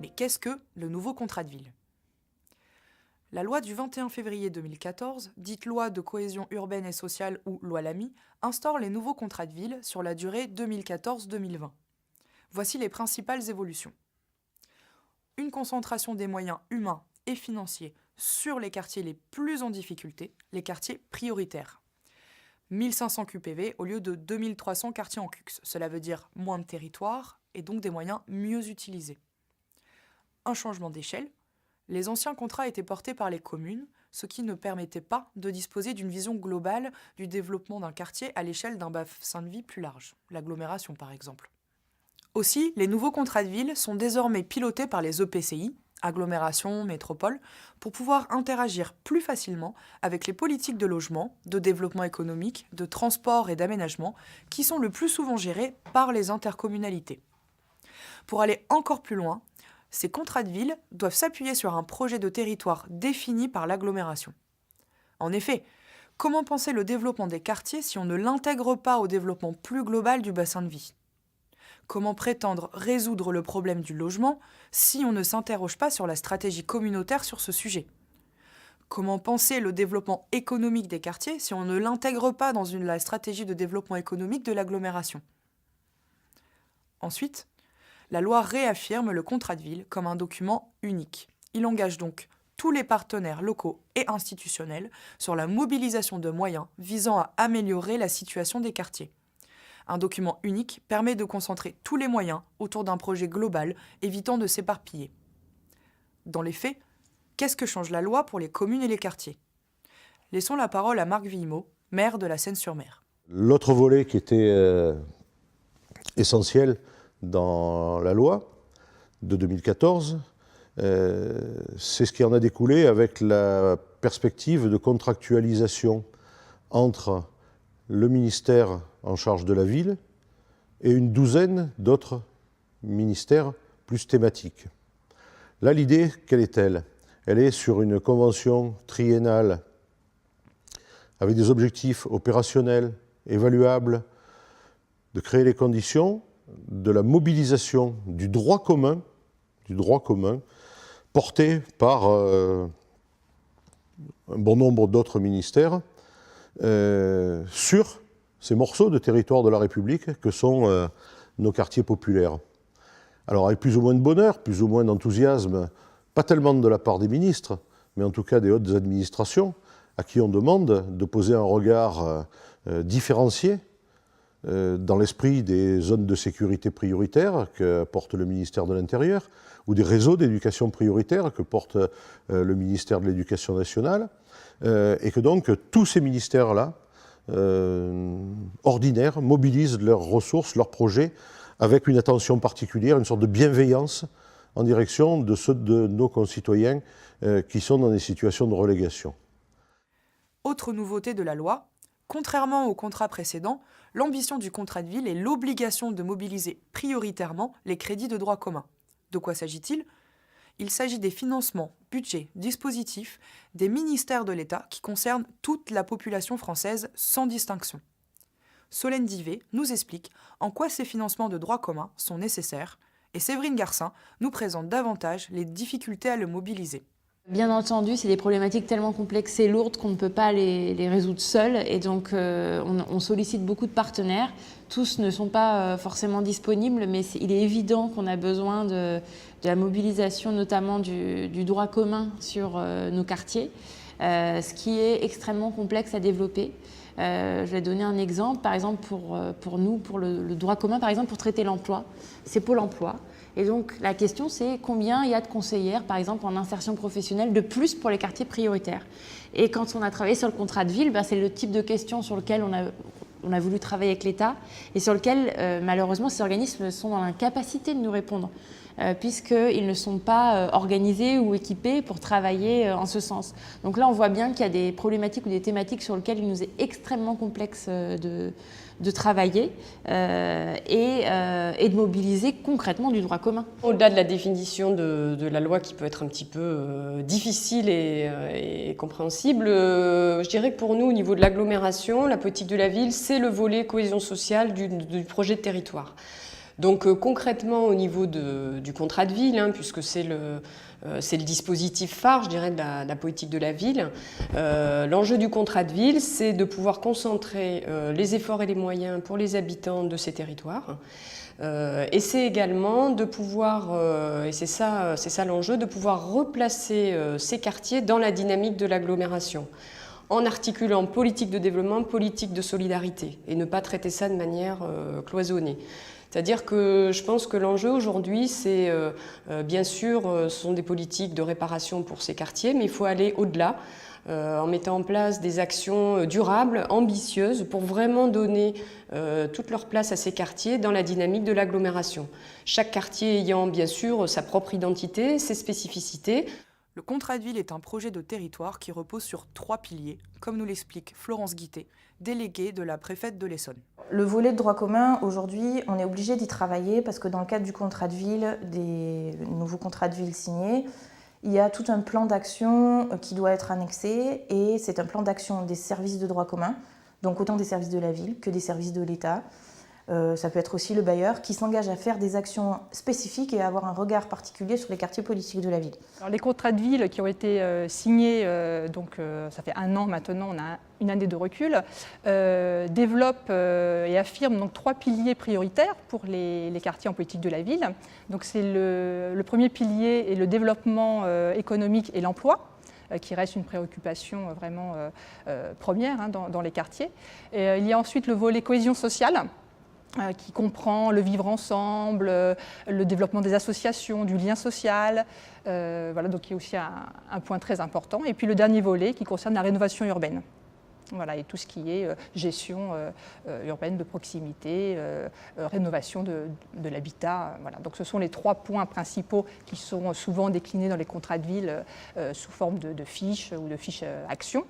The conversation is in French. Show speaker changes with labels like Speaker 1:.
Speaker 1: Mais qu'est-ce que le nouveau contrat de ville? La loi du 21 février 2014, dite loi de cohésion urbaine et sociale ou loi Lamy, instaure les nouveaux contrats de ville sur la durée 2014-2020. Voici les principales évolutions. Une concentration des moyens humains et financiers sur les quartiers les plus en difficulté, les quartiers prioritaires. 1500 QPV au lieu de 2300 quartiers en CUX. Cela veut dire moins de territoire et donc des moyens mieux utilisés. Un changement d'échelle. Les anciens contrats étaient portés par les communes, ce qui ne permettait pas de disposer d'une vision globale du développement d'un quartier à l'échelle d'un bassin de vie plus large, l'agglomération par exemple. Aussi, les nouveaux contrats de ville sont désormais pilotés par les EPCI, agglomérations, métropoles, pour pouvoir interagir plus facilement avec les politiques de logement, de développement économique, de transport et d'aménagement, qui sont le plus souvent gérés par les intercommunalités. Pour aller encore plus loin, ces contrats de ville doivent s'appuyer sur un projet de territoire défini par l'agglomération. En effet, comment penser le développement des quartiers si on ne l'intègre pas au développement plus global du bassin de vie? Comment prétendre résoudre le problème du logement si on ne s'interroge pas sur la stratégie communautaire sur ce sujet? Comment penser le développement économique des quartiers si on ne l'intègre pas dans la stratégie de développement économique de l'agglomération? Ensuite, la loi réaffirme le contrat de ville comme un document unique. Il engage donc tous les partenaires locaux et institutionnels sur la mobilisation de moyens visant à améliorer la situation des quartiers. Un document unique permet de concentrer tous les moyens autour d'un projet global, évitant de s'éparpiller. Dans les faits, qu'est-ce que change la loi pour les communes et les quartiers? Laissons la parole à Marc Villemot, maire de la Seine-sur-Mer.
Speaker 2: L'autre volet qui était essentiel dans la loi de 2014, c'est ce qui en a découlé avec la perspective de contractualisation entre le ministère en charge de la ville et une douzaine d'autres ministères plus thématiques. Là, l'idée, quelle est-elle? Elle est sur une convention triennale avec des objectifs opérationnels, évaluables, de créer les conditions de la mobilisation du droit commun porté par un bon nombre d'autres ministères sur ces morceaux de territoire de la République que sont nos quartiers populaires. Alors avec plus ou moins de bonheur, plus ou moins d'enthousiasme, pas tellement de la part des ministres, mais en tout cas des hautes administrations, à qui on demande de poser un regard différencié dans l'esprit des zones de sécurité prioritaires que porte le ministère de l'Intérieur, ou des réseaux d'éducation prioritaires que porte le ministère de l'Éducation nationale, et que donc tous ces ministères-là, ordinaires, mobilisent leurs ressources, leurs projets, avec une attention particulière, une sorte de bienveillance en direction de ceux de nos concitoyens qui sont dans des situations de relégation.
Speaker 1: Autre nouveauté de la loi, contrairement au contrat précédent, l'ambition du contrat de ville est l'obligation de mobiliser prioritairement les crédits de droit commun. De quoi s'agit-il? Il s'agit des financements, budgets, dispositifs des ministères de l'État qui concernent toute la population française sans distinction. Solène Divet nous explique en quoi ces financements de droit commun sont nécessaires et Séverine Garcin nous présente davantage les difficultés à le mobiliser.
Speaker 3: Bien entendu, c'est des problématiques tellement complexes et lourdes qu'on ne peut pas les résoudre seuls et donc on sollicite beaucoup de partenaires. Tous ne sont pas forcément disponibles, mais il est évident qu'on a besoin de la mobilisation notamment du droit commun sur nos quartiers, ce qui est extrêmement complexe à développer. Je vais donner un exemple, par exemple pour nous, pour le droit commun, par exemple pour traiter l'emploi, c'est Pôle emploi. Et donc la question c'est combien il y a de conseillères, par exemple en insertion professionnelle, de plus pour les quartiers prioritaires. Et quand on a travaillé sur le contrat de ville, c'est le type de question sur lequel on a voulu travailler avec l'État et sur lequel malheureusement ces organismes sont dans l'incapacité de nous répondre. Puisqu'ils ne sont pas organisés ou équipés pour travailler en ce sens. Donc là, on voit bien qu'il y a des problématiques ou des thématiques sur lesquelles il nous est extrêmement complexe de travailler et de mobiliser concrètement du droit commun.
Speaker 4: Au-delà de la définition de la loi qui peut être un petit peu difficile et compréhensible, je dirais que pour nous, au niveau de l'agglomération, la politique de la ville, c'est le volet cohésion sociale du projet de territoire. Donc concrètement au niveau du contrat de ville, hein, puisque c'est le dispositif phare, je dirais, de la politique de la ville, l'enjeu du contrat de ville, c'est de pouvoir concentrer les efforts et les moyens pour les habitants de ces territoires. Et c'est également de pouvoir, et c'est ça l'enjeu, de pouvoir replacer ces quartiers dans la dynamique de l'agglomération, en articulant politique de développement, politique de solidarité, et ne pas traiter ça de manière cloisonnée. C'est-à-dire que je pense que l'enjeu aujourd'hui, c'est bien sûr, ce sont des politiques de réparation pour ces quartiers, mais il faut aller au-delà, en mettant en place des actions durables, ambitieuses, pour vraiment donner toute leur place à ces quartiers dans la dynamique de l'agglomération. Chaque quartier ayant bien sûr sa propre identité, ses spécificités.
Speaker 1: Le contrat de ville est un projet de territoire qui repose sur 3 piliers, comme nous l'explique Florence Guittet, déléguée de la préfète de l'Essonne.
Speaker 5: Le volet de droit commun, aujourd'hui, on est obligé d'y travailler parce que dans le cadre du contrat de ville, des nouveaux contrats de ville signés, il y a tout un plan d'action qui doit être annexé et c'est un plan d'action des services de droit commun, donc autant des services de la ville que des services de l'État. Ça peut être aussi le bailleur qui s'engage à faire des actions spécifiques et à avoir un regard particulier sur les quartiers politiques de la ville.
Speaker 6: Alors, les contrats de ville qui ont été signés, ça fait 1 an maintenant, on a une année de recul, développent et affirment donc 3 piliers prioritaires pour les quartiers en politique de la ville. Donc c'est le premier pilier est le développement économique et l'emploi, qui reste une préoccupation vraiment première, hein, dans les quartiers. Et, il y a ensuite le volet cohésion sociale, qui comprend le vivre ensemble, le développement des associations, du lien social, voilà, donc il y a aussi un point très important. Et puis le dernier volet qui concerne la rénovation urbaine. Voilà, et tout ce qui est gestion urbaine de proximité, rénovation de l'habitat. Voilà. Donc ce sont les 3 points principaux qui sont souvent déclinés dans les contrats de ville sous forme de fiches ou de fiches actions.